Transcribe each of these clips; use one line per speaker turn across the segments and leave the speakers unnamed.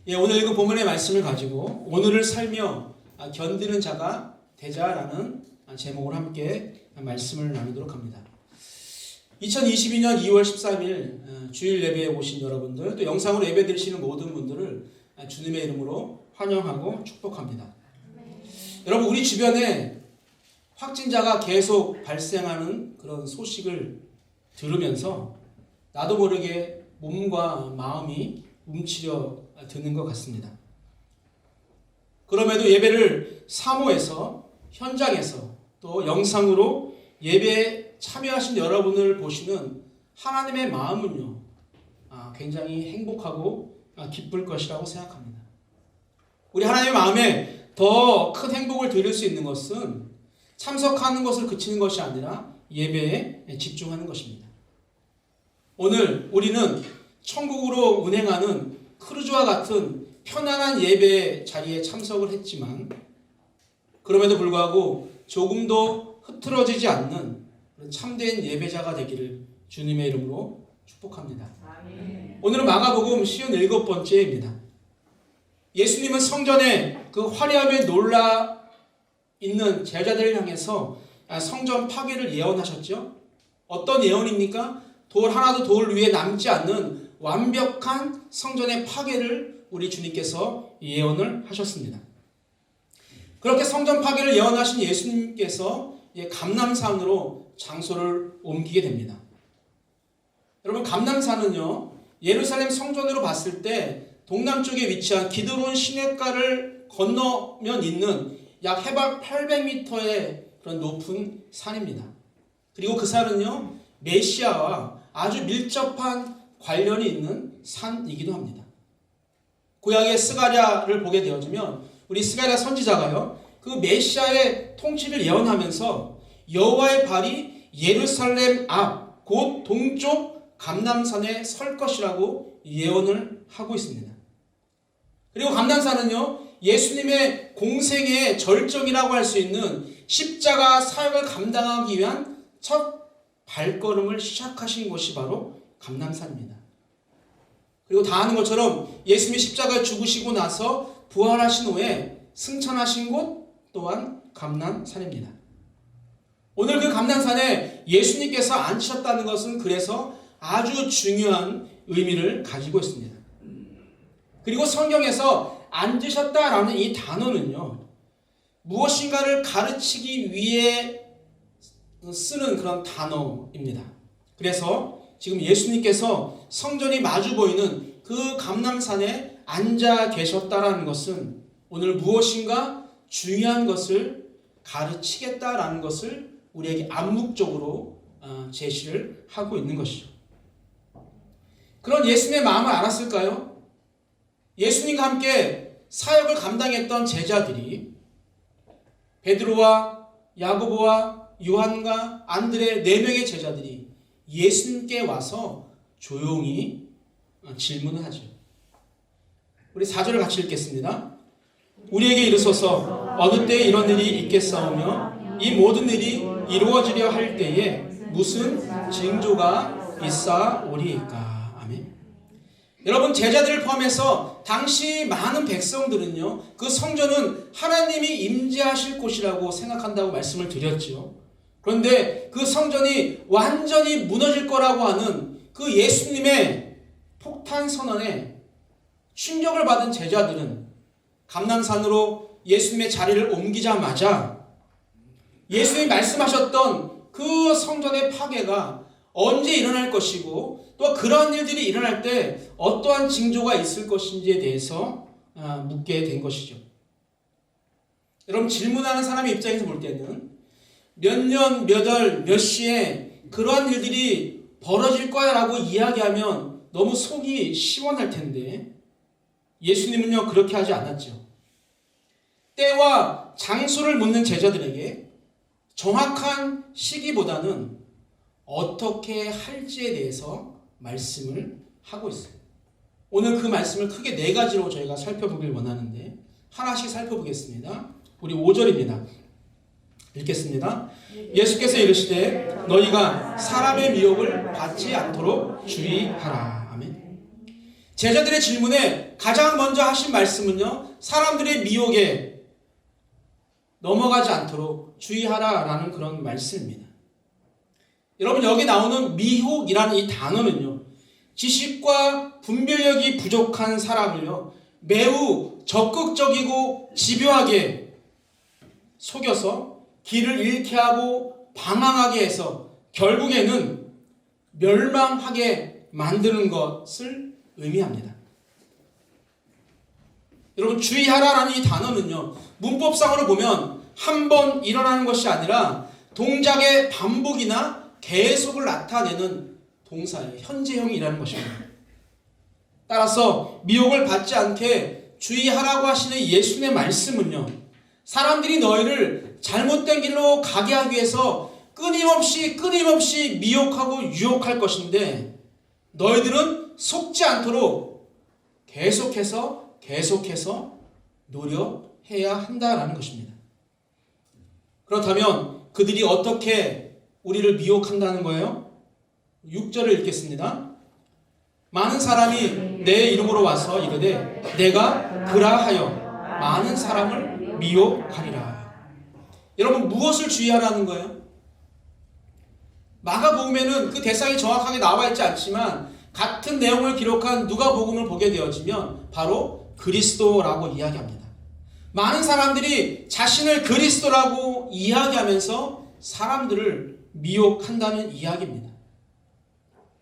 오늘 읽은 본문의 말씀을 가지고 오늘을 살며 견디는 자가 되자라는 제목으로 함께 말씀을 나누도록 합니다. 2022년 2월 13일 주일 예배에 오신 여러분들, 또 영상으로 예배 드리시는 모든 분들을 주님의 이름으로 환영하고 축복합니다. 여러분, 우리 주변에 확진자가 계속 발생하는 그런 소식을 들으면서 나도 모르게 몸과 마음이 움츠려 드는 것 같습니다. 그럼에도 예배를 사모해서, 현장에서, 또 영상으로 예배에 참여하신 여러분을 보시는 하나님의 마음은요, 굉장히 행복하고 기쁠 것이라고 생각합니다. 우리 하나님의 마음에 더 큰 행복을 드릴 수 있는 것은 참석하는 것을 그치는 것이 아니라 예배에 집중하는 것입니다. 오늘 우리는 천국으로 운행하는 크루즈와 같은 편안한 예배 자리에 참석을 했지만, 그럼에도 불구하고 조금도 흐트러지지 않는 참된 예배자가 되기를 주님의 이름으로 축복합니다. 오늘은 마가복음 57번째입니다. 예수님은 성전에 그 화려함에 놀라 있는 제자들을 향해서 성전 파괴를 예언하셨죠. 어떤 예언입니까? 돌 하나도 돌 위에 남지 않는 완벽한 성전의 파괴를 우리 주님께서 예언을 하셨습니다. 그렇게 성전 파괴를 예언하신 예수님께서 감람산으로 장소를 옮기게 됩니다. 여러분, 감람산은요, 예루살렘 성전으로 봤을 때 동남쪽에 위치한 기드론 시냇가를 건너면 있는 약 해발 800m의 그런 높은 산입니다. 그리고 그 산은요, 메시아와 아주 밀접한 관련이 있는 산이기도 합니다. 구약의 스가랴를 보게 되어지면 우리 스가랴 선지자가요, 그 메시아의 통치를 예언하면서 여호와의 발이 예루살렘 앞 곧 동쪽 감람산에 설 것이라고 예언을 하고 있습니다. 그리고 감람산은요, 예수님의 공생의 절정이라고 할 수 있는 십자가 사역을 감당하기 위한 첫 발걸음을 시작하신 곳이 바로 감람산입니다. 그리고 다 아는 것처럼 예수님이 십자가에 죽으시고 나서 부활하신 후에 승천하신 곳 또한 감람산입니다. 오늘 그 감람산에 예수님께서 앉으셨다는 것은 그래서 아주 중요한 의미를 가지고 있습니다. 그리고 성경에서 앉으셨다라는 이 단어는요, 무엇인가를 가르치기 위해 쓰는 그런 단어입니다. 그래서 지금 예수님께서 성전이 마주 보이는 그 감람산에 앉아 계셨다라는 것은 오늘 무엇인가 중요한 것을 가르치겠다라는 것을 우리에게 암묵적으로 제시를 하고 있는 것이죠. 그런 예수님의 마음을 알았을까요? 예수님과 함께 사역을 감당했던 제자들이 베드로와 야고보와 요한과 안드레 4명의 제자들이 예수님께 와서 조용히 질문을 하죠. 우리 4절을 같이 읽겠습니다. 우리에게 이르소서 어느 때에 이런 일이 있겠사오며 이 모든 일이 이루어지려 할 때에 무슨 징조가 있사오리이까. 아멘. 여러분, 제자들을 포함해서 당시 많은 백성들은요, 그 성전은 하나님이 임재하실 곳이라고 생각한다고 말씀을 드렸죠. 그런데 그 성전이 완전히 무너질 거라고 하는 그 예수님의 폭탄 선언에 충격을 받은 제자들은 감람산으로 예수님의 자리를 옮기자마자 예수님이 말씀하셨던 그 성전의 파괴가 언제 일어날 것이고 또 그런 일들이 일어날 때 어떠한 징조가 있을 것인지에 대해서 묻게 된 것이죠. 여러분, 질문하는 사람의 입장에서 볼 때는 몇 년, 몇 월, 몇 시에 그러한 일들이 벌어질 거야 라고 이야기하면 너무 속이 시원할 텐데 예수님은요, 그렇게 하지 않았죠. 때와 장소를 묻는 제자들에게 정확한 시기보다는 어떻게 할지에 대해서 말씀을 하고 있어요. 오늘 그 말씀을 크게 4가지로 저희가 살펴보길 원하는데 하나씩 살펴보겠습니다. 우리 5절입니다. 읽겠습니다. 예수께서 이르시되 너희가 사람의 미혹을 받지 않도록 주의하라. 아멘. 제자들의 질문에 가장 먼저 하신 말씀은요, 사람들의 미혹에 넘어가지 않도록 주의하라라는 그런 말씀입니다. 여러분, 여기 나오는 미혹이라는 이 단어는요, 지식과 분별력이 부족한 사람을요, 매우 적극적이고 집요하게 속여서 길을 잃게 하고 방황하게 해서 결국에는 멸망하게 만드는 것을 의미합니다. 여러분, 주의하라라는 이 단어는요, 문법상으로 보면 한 번 일어나는 것이 아니라 동작의 반복이나 계속을 나타내는 동사의 현재형이라는 것입니다. 따라서 미혹을 받지 않게 주의하라고 하시는 예수님의 말씀은요, 사람들이 너희를 잘못된 길로 가게 하기 위해서 끊임없이 미혹하고 유혹할 것인데, 너희들은 속지 않도록 계속해서 노력해야 한다라는 것입니다. 그렇다면 그들이 어떻게 우리를 미혹한다는 거예요? 6절을 읽겠습니다. 많은 사람이 내 이름으로 와서 이르되 내가 그라하여 많은 사람을 미혹하리라. 여러분, 무엇을 주의하라는 거예요? 마가복음에는 그 대상이 정확하게 나와 있지 않지만 같은 내용을 기록한 누가복음을 보게 되어지면 바로 그리스도라고 이야기합니다. 많은 사람들이 자신을 그리스도라고 이야기하면서 사람들을 미혹한다는 이야기입니다.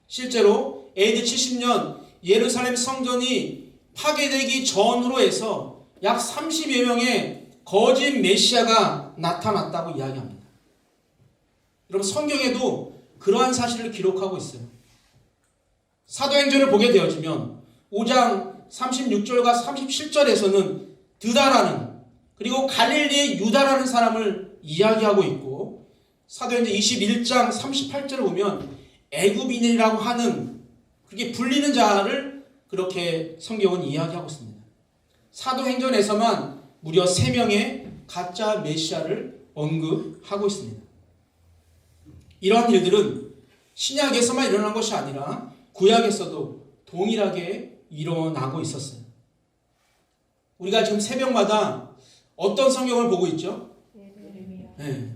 실제로 AD 70년 예루살렘 성전이 파괴되기 전후로 해서 약 30여 명의 거짓 메시아가 나타났다고 이야기합니다. 여러분, 성경에도 그러한 사실을 기록하고 있어요. 사도행전을 보게 되어지면 5장 36절과 37절에서는 드다라는, 그리고 갈릴리의 유다라는 사람을 이야기하고 있고, 사도행전 21장 38절을 보면 애굽인이라고 하는, 그렇게 불리는 자를 그렇게 성경은 이야기하고 있습니다. 사도행전에서만 무려 3명의 가짜 메시아를 언급하고 있습니다. 이러한 일들은 신약에서만 일어난 것이 아니라 구약에서도 동일하게 일어나고 있었어요. 우리가 지금 새벽마다 어떤 성경을 보고 있죠? 네.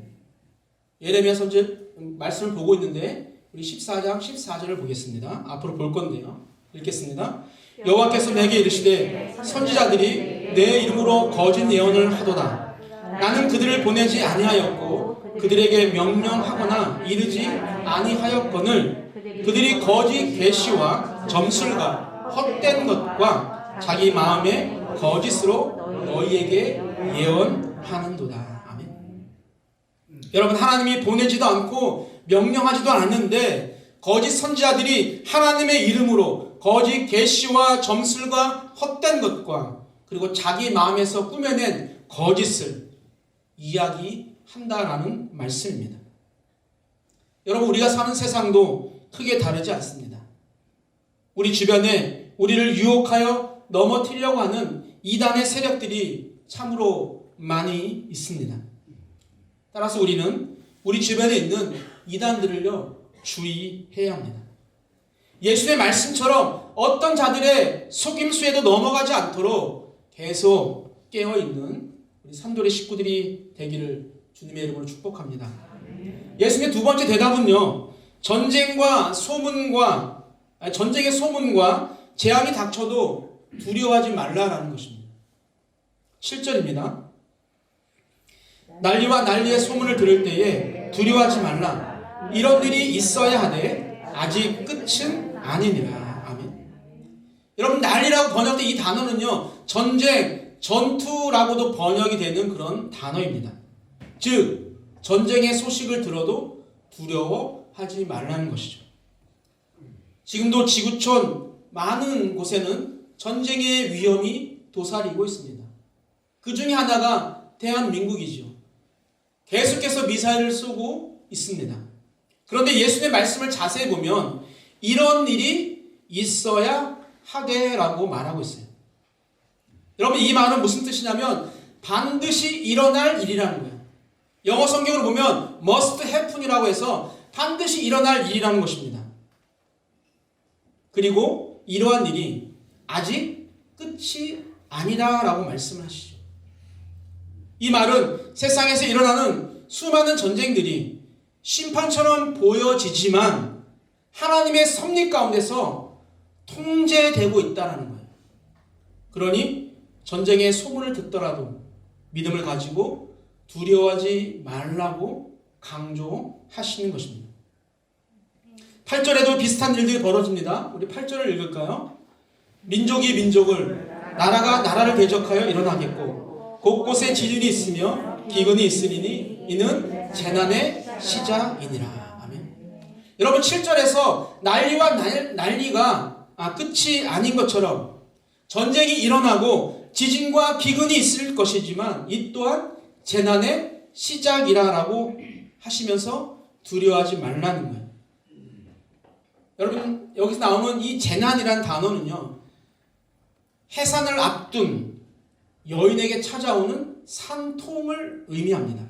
예레미야 선지 말씀을 보고 있는데 우리 14장 14절을 보겠습니다. 앞으로 볼 건데요. 읽겠습니다. 여호와께서 내게 이르시되 선지자들이 내 이름으로 거짓 예언을 하도다. 나는 그들을 보내지 아니하였고 그들에게 명령하거나 이르지 아니하였거늘 그들이 거짓 계시와 점술과 헛된 것과 자기 마음의 거짓으로 너희에게 예언하는도다. 아멘. 여러분, 하나님이 보내지도 않고 명령하지도 않는데 거짓 선지자들이 하나님의 이름으로 거짓 계시와 점술과 헛된 것과 그리고 자기 마음에서 꾸며낸 거짓을 이야기한다라는 말씀입니다. 여러분, 우리가 사는 세상도 크게 다르지 않습니다. 우리 주변에 우리를 유혹하여 넘어뜨리려고 하는 이단의 세력들이 참으로 많이 있습니다. 따라서 우리는 우리 주변에 있는 이단들을요, 주의해야 합니다. 예수의 말씀처럼 어떤 자들의 속임수에도 넘어가지 않도록 계속 깨어있는 우리 산돌의 식구들이 되기를 주님의 이름으로 축복합니다. 예수님의 두 번째 대답은요, 전쟁의 소문과 재앙이 닥쳐도 두려워하지 말라라는 것입니다. 7절입니다. 난리와 난리의 소문을 들을 때에 두려워하지 말라. 이런 일이 있어야 하되 아직 끝은 아니니라. 아멘. 여러분, 난리라고 번역된 이 단어는요, 전쟁, 전투라고도 번역이 되는 그런 단어입니다. 즉, 전쟁의 소식을 들어도 두려워하지 말라는 것이죠. 지금도 지구촌 많은 곳에는 전쟁의 위험이 도사리고 있습니다. 그 중에 하나가 대한민국이죠. 계속해서 미사일을 쏘고 있습니다. 그런데 예수님의 말씀을 자세히 보면 이런 일이 있어야 하되라고 말하고 있어요. 여러분, 이 말은 무슨 뜻이냐면 반드시 일어날 일이라는 거예요. 영어 성경을 보면 must happen이라고 해서 반드시 일어날 일이라는 것입니다. 그리고 이러한 일이 아직 끝이 아니다라고 말씀을 하시죠. 이 말은 세상에서 일어나는 수많은 전쟁들이 심판처럼 보여지지만 하나님의 섭리 가운데서 통제되고 있다는 거예요. 그러니 전쟁의 소문을 듣더라도 믿음을 가지고 두려워하지 말라고 강조하시는 것입니다. 8절에도 비슷한 일들이 벌어집니다. 우리 8절을 읽을까요? 민족이 민족을, 나라가 나라를 대적하여 일어나겠고 곳곳에 지진이 있으며 기근이 있으리니 이는 재난의 시작이니라. 아멘. 여러분 7절에서 난리와 난리가 끝이 아닌 것처럼 전쟁이 일어나고 지진과 기근이 있을 것이지만 이 또한 재난의 시작이라고 하시면서 두려워하지 말라는 거예요. 여러분 여기서 나오는 이 재난이란 단어는요, 해산을 앞둔 여인에게 찾아오는 산통을 의미합니다.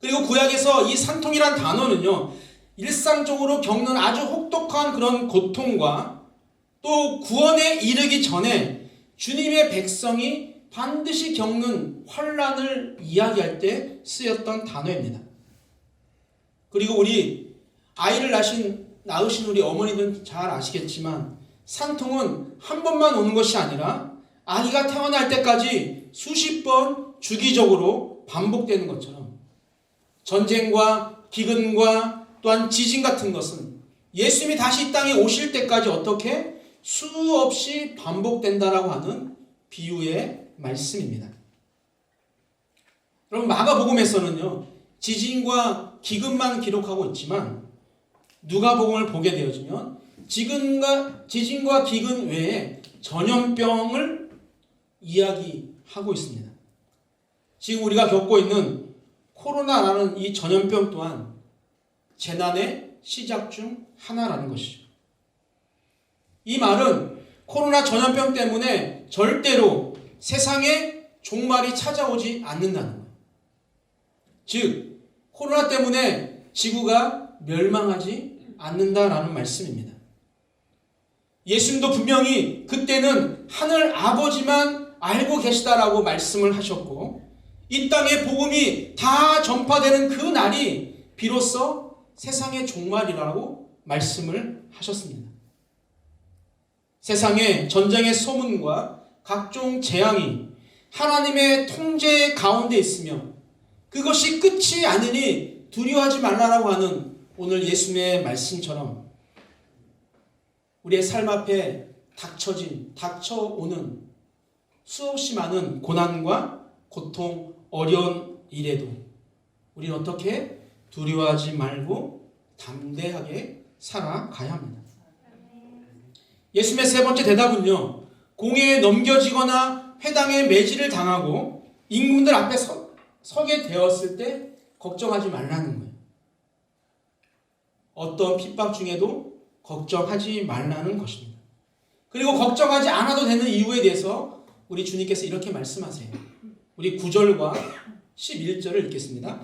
그리고 구약에서 이 산통이란 단어는요, 일상적으로 겪는 아주 혹독한 그런 고통과 또 구원에 이르기 전에 주님의 백성이 반드시 겪는 환난을 이야기할 때 쓰였던 단어입니다. 그리고 우리 아이를 낳으신 우리 어머니는 잘 아시겠지만 산통은 한 번만 오는 것이 아니라 아기가 태어날 때까지 수십 번 주기적으로 반복되는 것처럼 전쟁과 기근과 또한 지진 같은 것은 예수님이 다시 이 땅에 오실 때까지 어떻게 수없이 반복된다라고 하는 비유의 말씀입니다. 여러분 마가복음에서는요, 지진과 기근만 기록하고 있지만 누가복음을 보게 되어지면 지진과 기근 외에 전염병을 이야기하고 있습니다. 지금 우리가 겪고 있는 코로나라는 이 전염병 또한 재난의 시작 중 하나라는 것이죠. 이 말은 코로나 전염병 때문에 절대로 세상에 종말이 찾아오지 않는다는 거예요. 즉 코로나 때문에 지구가 멸망하지 않는다라는 말씀입니다. 예수님도 분명히 그때는 하늘 아버지만 알고 계시다라고 말씀을 하셨고 이 땅에 복음이 다 전파되는 그 날이 비로소 세상의 종말이라고 말씀을 하셨습니다. 세상에 전쟁의 소문과 각종 재앙이 하나님의 통제 가운데 있으며 그것이 끝이 아니니 두려워하지 말라라고 하는 오늘 예수님의 말씀처럼 우리의 삶 앞에 닥쳐오는 수없이 많은 고난과 고통, 어려운 일에도 우리는 어떻게 두려워하지 말고 담대하게 살아가야 합니다. 예수님의 세 번째 대답은요, 공회에 넘겨지거나 회당에 매질을 당하고 임금들 앞에 서게 되었을 때 걱정하지 말라는 거예요. 어떤 핍박 중에도 걱정하지 말라는 것입니다. 그리고 걱정하지 않아도 되는 이유에 대해서 우리 주님께서 이렇게 말씀하세요. 우리 9절과 11절을 읽겠습니다.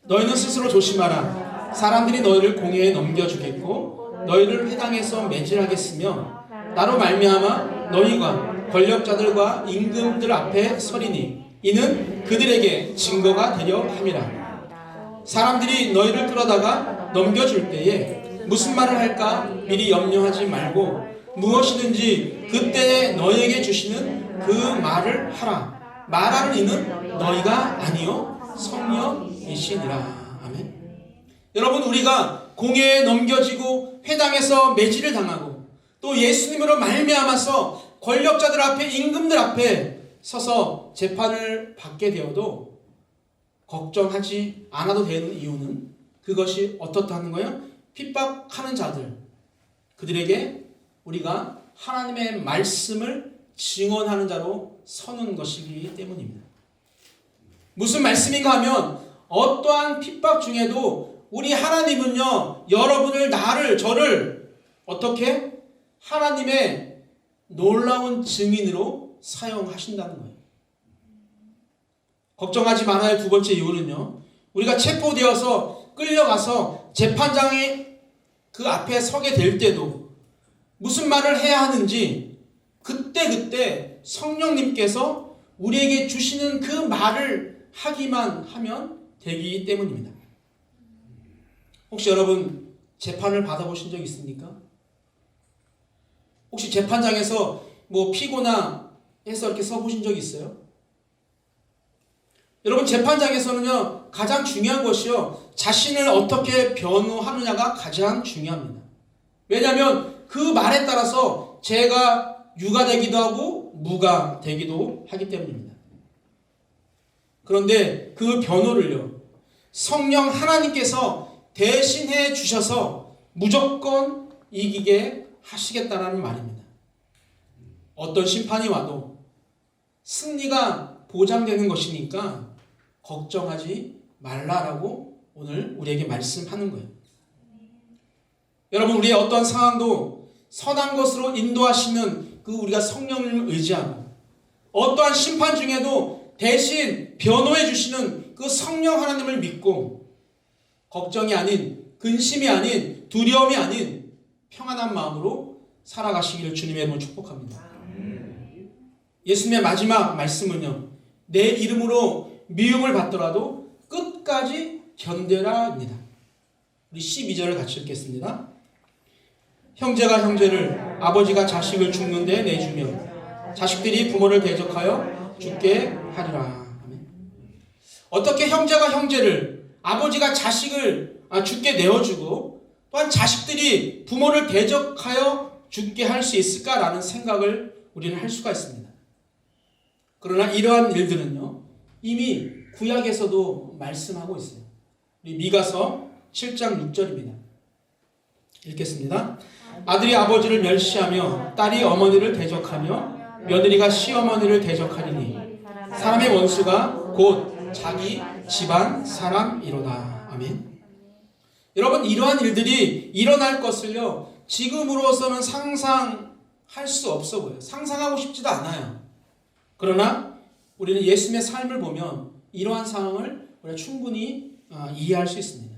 너희는 스스로 조심하라. 사람들이 너희를 공회에 넘겨주겠고 너희를 회당에서 매질하겠으며 나로 말미암아 너희가 권력자들과 임금들 앞에 서리니 이는 그들에게 증거가 되려 함이라. 사람들이 너희를 끌어다가 넘겨줄 때에 무슨 말을 할까 미리 염려하지 말고 무엇이든지 그때에 너희에게 주시는 그 말을 하라. 말하는 이는 너희가 아니요 성령이시니라. 아멘. 여러분 우리가 공회에 넘겨지고 회당에서 매질을 당하고 또 예수님으로 말미암아서 권력자들 앞에 임금들 앞에 서서 재판을 받게 되어도 걱정하지 않아도 되는 이유는 그것이 어떻다는 거예요? 핍박하는 자들, 그들에게 우리가 하나님의 말씀을 증언하는 자로 서는 것이기 때문입니다. 무슨 말씀인가 하면 어떠한 핍박 중에도 우리 하나님은요, 여러분을, 나를, 저를 어떻게 하나님의 놀라운 증인으로 사용하신다는 거예요. 걱정하지 말아야 할 두 번째 이유는요, 우리가 체포되어서 끌려가서 재판장의 그 앞에 서게 될 때도 무슨 말을 해야 하는지 그때그때 성령님께서 우리에게 주시는 그 말을 하기만 하면 되기 때문입니다. 혹시 여러분 재판을 받아보신 적 있습니까? 혹시 재판장에서 뭐 피고나 해서 이렇게 써보신 적 있어요? 여러분 재판장에서는요 가장 중요한 것이요 자신을 어떻게 변호하느냐가 가장 중요합니다. 왜냐하면 그 말에 따라서 죄가 유가 되기도 하고 무가 되기도 하기 때문입니다. 그런데 그 변호를요 성령 하나님께서 대신해 주셔서 무조건 이기게 하시겠다라는 말입니다. 어떤 심판이 와도 승리가 보장되는 것이니까 걱정하지 말라라고 오늘 우리에게 말씀하는 거예요. 여러분 우리의 어떤 상황도 선한 것으로 인도하시는 그 우리가 성령을 의지하고 어떠한 심판 중에도 대신 변호해 주시는 그 성령 하나님을 믿고 걱정이 아닌 근심이 아닌 두려움이 아닌 평안한 마음으로 살아가시기를 주님의 이름으로 축복합니다. 예수님의 마지막 말씀은요 내 이름으로 미움을 받더라도 끝까지 견뎌라입니다. 우리 12절을 같이 읽겠습니다. 형제가 형제를 아버지가 자식을 죽는 데 내주며 자식들이 부모를 대적하여 죽게 하리라. 아멘. 어떻게 형제가 형제를 아버지가 자식을 죽게 내어주고 또한 자식들이 부모를 대적하여 죽게 할 수 있을까라는 생각을 우리는 할 수가 있습니다. 그러나 이러한 일들은요 이미 구약에서도 말씀하고 있어요. 우리 미가서 7장 6절입니다. 읽겠습니다. 아들이 아버지를 멸시하며 딸이 어머니를 대적하며 며느리가 시어머니를 대적하리니 사람의 원수가 곧 자기 집안 사람이로다. 아멘. 여러분 이러한 일들이 일어날 것을요 지금으로서는 상상할 수 없어 보여요. 상상하고 싶지도 않아요. 그러나 우리는 예수님의 삶을 보면 이러한 상황을 우리가 충분히 이해할 수 있습니다.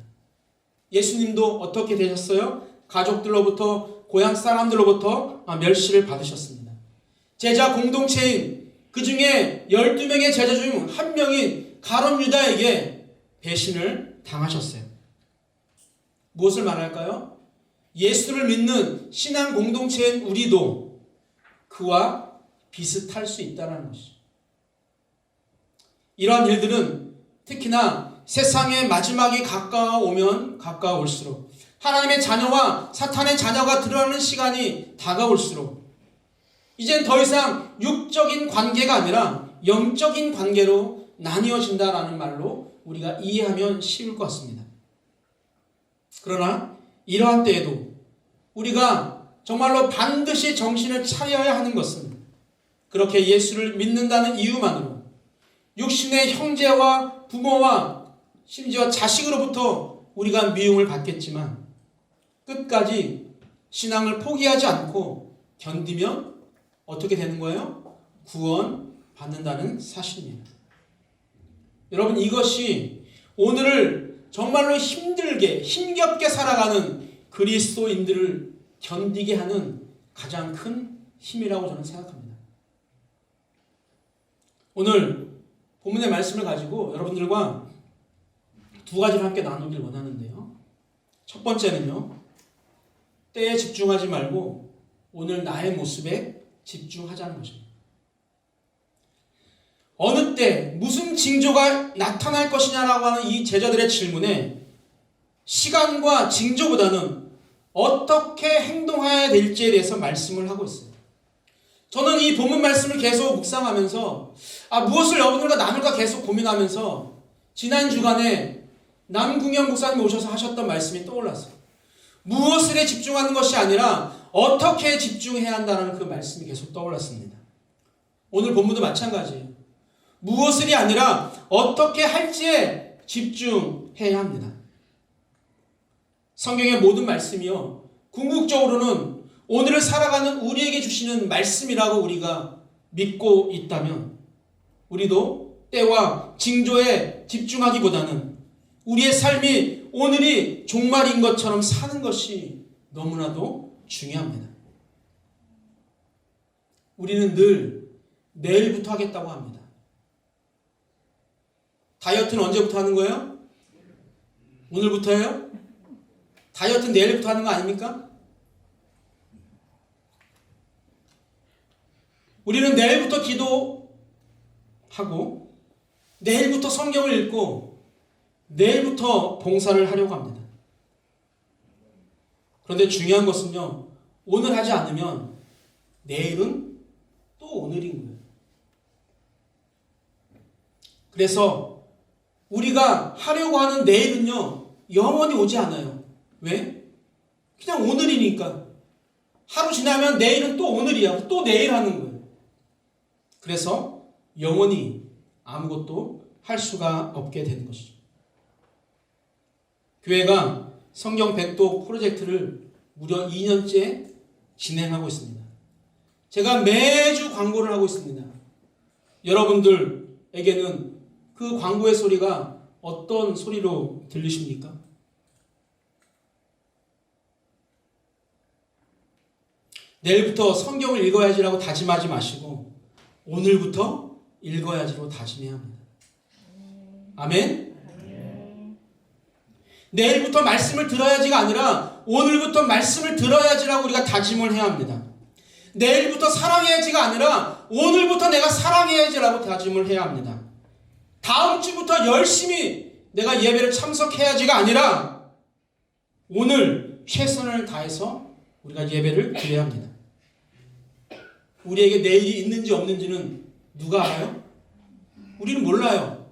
예수님도 어떻게 되셨어요? 가족들로부터 고향 사람들로부터 멸시를 받으셨습니다. 제자 공동체인 그 중에 12명의 제자 중 한 명인 가룟 유다에게 배신을 당하셨어요. 무엇을 말할까요? 예수를 믿는 신앙 공동체인 우리도 그와 비슷할 수 있다는 것이죠. 이러한 일들은 특히나 세상의 마지막이 가까워오면 가까울수록 하나님의 자녀와 사탄의 자녀가 드러나는 시간이 다가올수록 이젠 더 이상 육적인 관계가 아니라 영적인 관계로 나뉘어진다라는 말로 우리가 이해하면 쉬울 것 같습니다. 그러나 이러한 때에도 우리가 정말로 반드시 정신을 차려야 하는 것은 그렇게 예수를 믿는다는 이유만으로 육신의 형제와 부모와 심지어 자식으로부터 우리가 미움을 받겠지만 끝까지 신앙을 포기하지 않고 견디면 어떻게 되는 거예요? 구원받는다는 사실입니다. 여러분 이것이 오늘을 정말로 힘들게 힘겹게 살아가는 그리스도인들을 견디게 하는 가장 큰 힘이라고 저는 생각합니다. 오늘 본문의 말씀을 가지고 여러분들과 두 가지를 함께 나누길 원하는데요. 첫 번째는요. 때에 집중하지 말고 오늘 나의 모습에 집중하자는 것입니다. 어느 때 무슨 징조가 나타날 것이냐라고 하는 이 제자들의 질문에 시간과 징조보다는 어떻게 행동해야 될지에 대해서 말씀을 하고 있어요. 저는 이 본문 말씀을 계속 묵상하면서 무엇을 여러분들과 나눌까 계속 고민하면서 지난 주간에 남궁영 목사님 오셔서 하셨던 말씀이 떠올랐어요. 무엇에 집중하는 것이 아니라 어떻게 집중해야 한다는 그 말씀이 계속 떠올랐습니다. 오늘 본문도 마찬가지예요. 무엇이 아니라 어떻게 할지에 집중해야 합니다. 성경의 모든 말씀이요 궁극적으로는 오늘을 살아가는 우리에게 주시는 말씀이라고 우리가 믿고 있다면 우리도 때와 징조에 집중하기보다는 우리의 삶이 오늘이 종말인 것처럼 사는 것이 너무나도 중요합니다. 우리는 늘 내일부터 하겠다고 합니다. 다이어트는 언제부터 하는 거예요? 오늘부터예요? 다이어트는 내일부터 하는 거 아닙니까? 우리는 내일부터 기도하고 내일부터 성경을 읽고 내일부터 봉사를 하려고 합니다. 그런데 중요한 것은요, 오늘 하지 않으면 내일은 또 오늘인 거예요. 그래서 우리가 하려고 하는 내일은요, 영원히 오지 않아요. 왜? 그냥 오늘이니까. 하루 지나면 내일은 또 오늘이야. 또 내일 하는 거예요. 그래서 영원히 아무것도 할 수가 없게 되는 것이죠. 교회가 성경 백독 프로젝트를 무려 2년째 진행하고 있습니다. 제가 매주 광고를 하고 있습니다. 여러분들에게는 그 광고의 소리가 어떤 소리로 들리십니까? 내일부터 성경을 읽어야지라고 다짐하지 마시고 오늘부터 읽어야지로 다짐해야 합니다. 아멘? 내일부터 말씀을 들어야지가 아니라 오늘부터 말씀을 들어야지라고 우리가 다짐을 해야 합니다. 내일부터 사랑해야지가 아니라 오늘부터 내가 사랑해야지라고 다짐을 해야 합니다. 다음 주부터 열심히 내가 예배를 참석해야지가 아니라 오늘 최선을 다해서 우리가 예배를 드려야 합니다. 우리에게 내일이 있는지 없는지는 누가 알아요? 우리는 몰라요.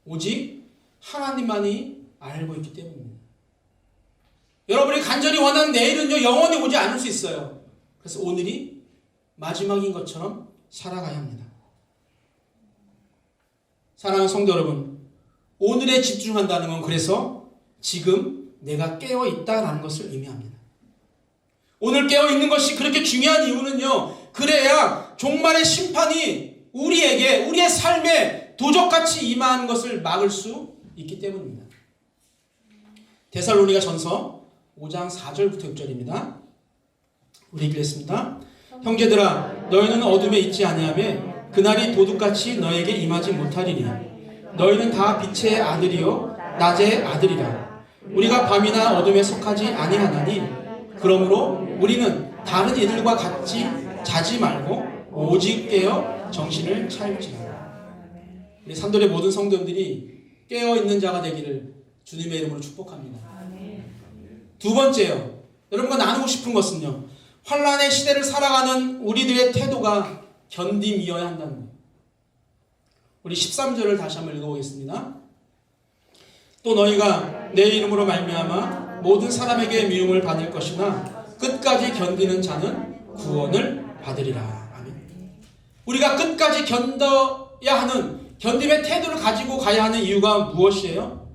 오직 하나님만이 알고 있기 때문입니다. 여러분이 간절히 원하는 내일은요, 영원히 오지 않을 수 있어요. 그래서 오늘이 마지막인 것처럼 살아가야 합니다. 사랑하는 성도 여러분, 오늘에 집중한다는 건 그래서 지금 내가 깨어 있다라는 것을 의미합니다. 오늘 깨어 있는 것이 그렇게 중요한 이유는요, 그래야 종말의 심판이 우리에게, 우리의 삶에 도적같이 임하는 것을 막을 수 있기 때문입니다. 데살로니가 전서 5장 4절부터 6절입니다. 우리 읽겠습니다. 형제들아, 너희는 어둠에 있지 아니하며 그날이 도둑같이 너에게 임하지 못하리니 너희는 다 빛의 아들이요 낮의 아들이라. 우리가 밤이나 어둠에 속하지 아니하나니 그러므로 우리는 다른 이들과 같이 자지 말고 오직 깨어 정신을 차릴지라. 우리 산돌의 모든 성도들이 깨어있는 자가 되기를 주님의 이름으로 축복합니다. 두 번째요, 여러분과 나누고 싶은 것은요, 환난의 시대를 살아가는 우리들의 태도가 견딤이어야 한다는 거예요. 우리 13절을 다시 한번 읽어보겠습니다. 또 너희가 내 이름으로 말미암아 모든 사람에게 미움을 받을 것이나 끝까지 견디는 자는 구원을 받으리라. 아멘. 우리가 끝까지 견뎌야 하는, 견딤의 태도를 가지고 가야 하는 이유가 무엇이에요?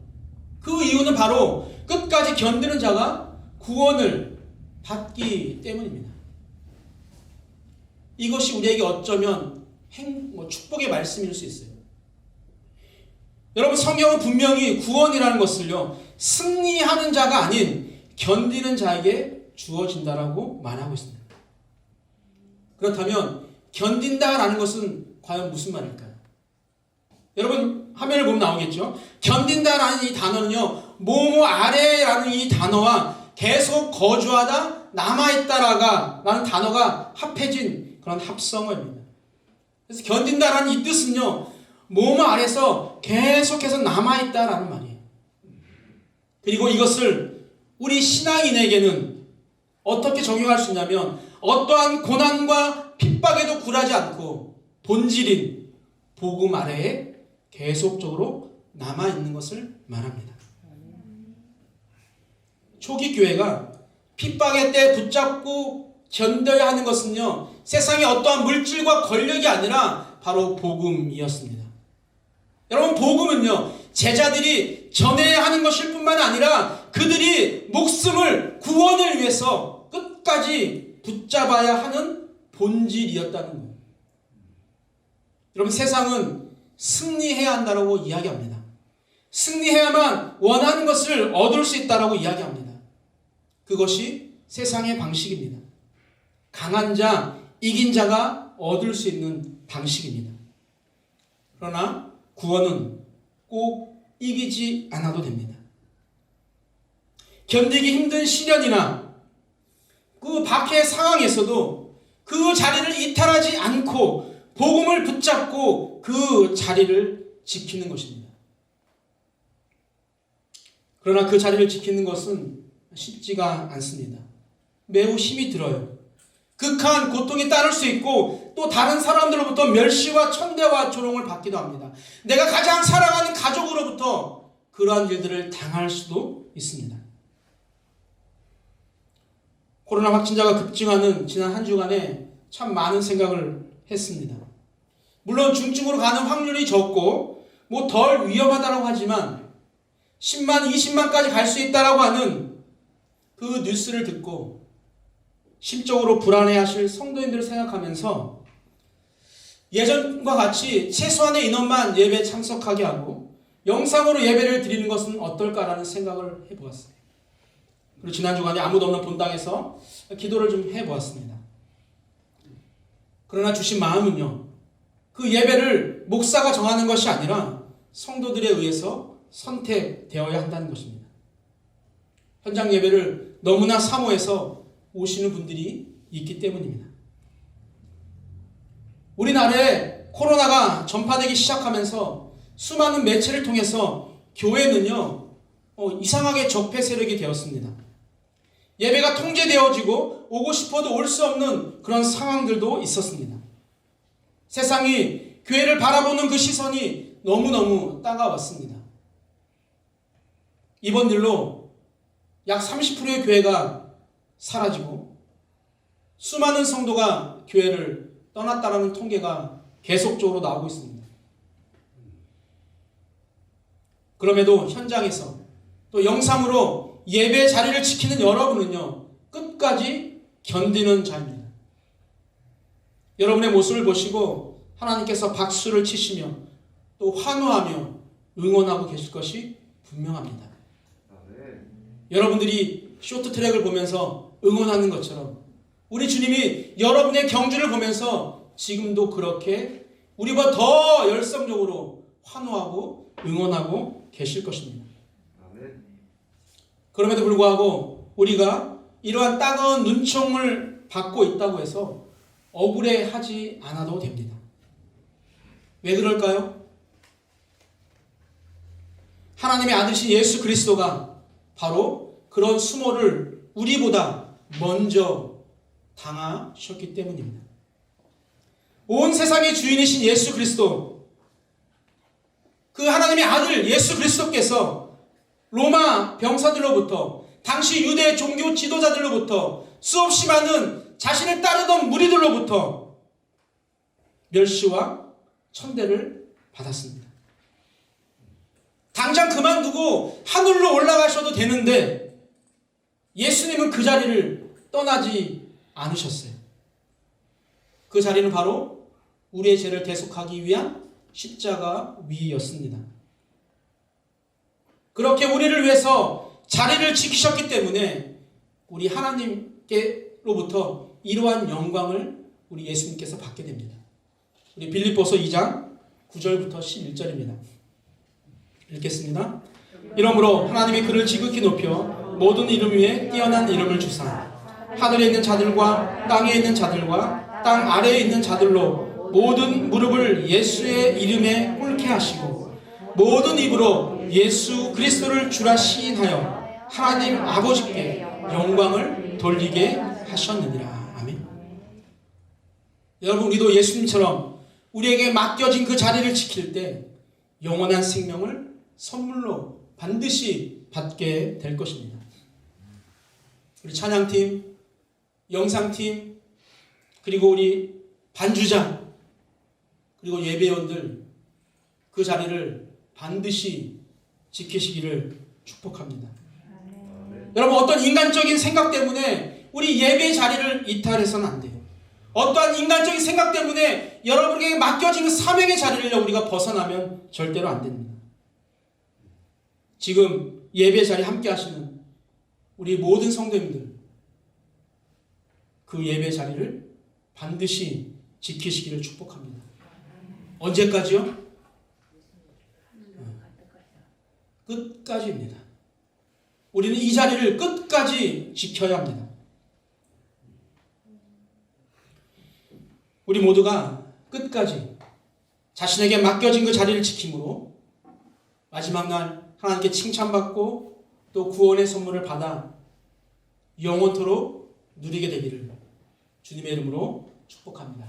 그 이유는 바로 끝까지 견디는 자가 구원을 받기 때문입니다. 이것이 우리에게 어쩌면 축복의 말씀일 수 있어요. 여러분, 성경은 분명히 구원이라는 것을요, 승리하는 자가 아닌 견디는 자에게 주어진다라고 말하고 있습니다. 그렇다면 견딘다라는 것은 과연 무슨 말일까요? 여러분, 화면을 보면 나오겠죠? 견딘다라는 이 단어는요, 뭐뭐 아래라는 이 단어와 계속 거주하다, 남아있다라는 단어가 합해진 그런 합성어입니다. 그래서 견딘다라는 이 뜻은요, 뭐뭐 아래서 계속해서 남아있다라는 말이에요. 그리고 이것을 우리 신앙인에게는 어떻게 적용할 수 있냐면, 어떠한 고난과 핍박에도 굴하지 않고 본질인 복음 아래에 계속적으로 남아있는 것을 말합니다. 초기 교회가 핍박의 때 붙잡고 견뎌야 하는 것은요, 세상의 어떠한 물질과 권력이 아니라 바로 복음이었습니다. 여러분, 복음은요, 제자들이 전해야 하는 것일 뿐만 아니라 그들이 목숨을, 구원을 위해서 끝까지 붙잡아야 하는 본질이었다는 거예요. 여러분, 세상은 승리해야 한다고 이야기합니다. 승리해야만 원하는 것을 얻을 수 있다고 이야기합니다. 그것이 세상의 방식입니다. 강한 자, 이긴 자가 얻을 수 있는 방식입니다. 그러나 구원은 꼭 이기지 않아도 됩니다. 견디기 힘든 시련이나 그 박해의 상황에서도 그 자리를 이탈하지 않고 복음을 붙잡고 그 자리를 지키는 것입니다. 그러나 그 자리를 지키는 것은 쉽지가 않습니다. 매우 힘이 들어요. 극한 고통이 따를 수 있고 또 다른 사람들로부터 멸시와 천대와 조롱을 받기도 합니다. 내가 가장 사랑하는 가족으로부터 그러한 일들을 당할 수도 있습니다. 코로나 확진자가 급증하는 지난 한 주간에 참 많은 생각을 했습니다. 물론 중증으로 가는 확률이 적고 덜 위험하다고 하지만 10만, 20만까지 갈 수 있다라고 하는 그 뉴스를 듣고 심적으로 불안해하실 성도님들을 생각하면서 예전과 같이 최소한의 인원만 예배에 참석하게 하고 영상으로 예배를 드리는 것은 어떨까라는 생각을 해보았어요. 그리고 지난 주간에 아무도 없는 본당에서 기도를 좀 해보았습니다. 그러나 주신 마음은요, 그 예배를 목사가 정하는 것이 아니라 성도들에 의해서 선택되어야 한다는 것입니다. 현장 예배를 너무나 사모해서 오시는 분들이 있기 때문입니다. 우리나라에 코로나가 전파되기 시작하면서 수많은 매체를 통해서 교회는요, 이상하게 적폐 세력이 되었습니다. 예배가 통제되어지고 오고 싶어도 올 수 없는 그런 상황들도 있었습니다. 세상이 교회를 바라보는 그 시선이 너무너무 따가웠습니다. 이번 일로 약 30%의 교회가 사라지고 수많은 성도가 교회를 떠났다는 통계가 계속적으로 나오고 있습니다. 그럼에도 현장에서 또 영상으로 예배 자리를 지키는 여러분은요, 끝까지 견디는 자입니다. 여러분의 모습을 보시고 하나님께서 박수를 치시며 또 환호하며 응원하고 계실 것이 분명합니다. 여러분들이 쇼트트랙을 보면서 응원하는 것처럼 우리 주님이 여러분의 경주를 보면서 지금도 그렇게 우리보다 더 열성적으로 환호하고 응원하고 계실 것입니다. 그럼에도 불구하고 우리가 이러한 따가운 눈총을 받고 있다고 해서 억울해하지 않아도 됩니다. 왜 그럴까요? 하나님의 아들이신 예수 그리스도가 바로 그런 수모를 우리보다 먼저 당하셨기 때문입니다. 온 세상의 주인이신 예수 그리스도, 그 하나님의 아들 예수 그리스도께서 로마 병사들로부터, 당시 유대 종교 지도자들로부터, 수없이 많은 자신을 따르던 무리들로부터 멸시와 천대를 받았습니다. 당장 그만두고 하늘로 올라가셔도 되는데 예수님은 그 자리를 떠나지 않으셨어요. 그 자리는 바로 우리의 죄를 대속하기 위한 십자가 위였습니다. 그렇게 우리를 위해서 자리를 지키셨기 때문에 우리 하나님께로부터 이러한 영광을 우리 예수님께서 받게 됩니다. 우리 빌립보서 2장 9절부터 11절입니다. 읽겠습니다. 이러므로 하나님이 그를 지극히 높여 모든 이름 위에 뛰어난 이름을 주사 하늘에 있는 자들과 땅에 있는 자들과 땅 아래에 있는 자들로 모든 무릎을 예수의 이름에 꿇게 하시고 모든 입으로 예수 그리스도를 주라 시인하여 하나님 아버지께 영광을 돌리게 하셨느니라. 아멘. 여러분, 우리도 예수님처럼 우리에게 맡겨진 그 자리를 지킬 때 영원한 생명을 선물로 반드시 받게 될 것입니다. 우리 찬양팀, 영상팀, 그리고 우리 반주자, 그리고 예배원들 그 자리를 반드시 지키시기를 축복합니다. 여러분, 어떤 인간적인 생각 때문에 우리 예배 자리를 이탈해서는 안 돼요. 어떠한 인간적인 생각 때문에 여러분에게 맡겨진 그 사명의 자리를 우리가 벗어나면 절대로 안 됩니다. 지금 예배 자리 함께 하시는 우리 모든 성도님들, 그 예배 자리를 반드시 지키시기를 축복합니다. 언제까지요? 끝까지입니다. 우리는 이 자리를 끝까지 지켜야 합니다. 우리 모두가 끝까지 자신에게 맡겨진 그 자리를 지킴으로 마지막 날 하나님께 칭찬받고 또 구원의 선물을 받아 영원토록 누리게 되기를 주님의 이름으로 축복합니다.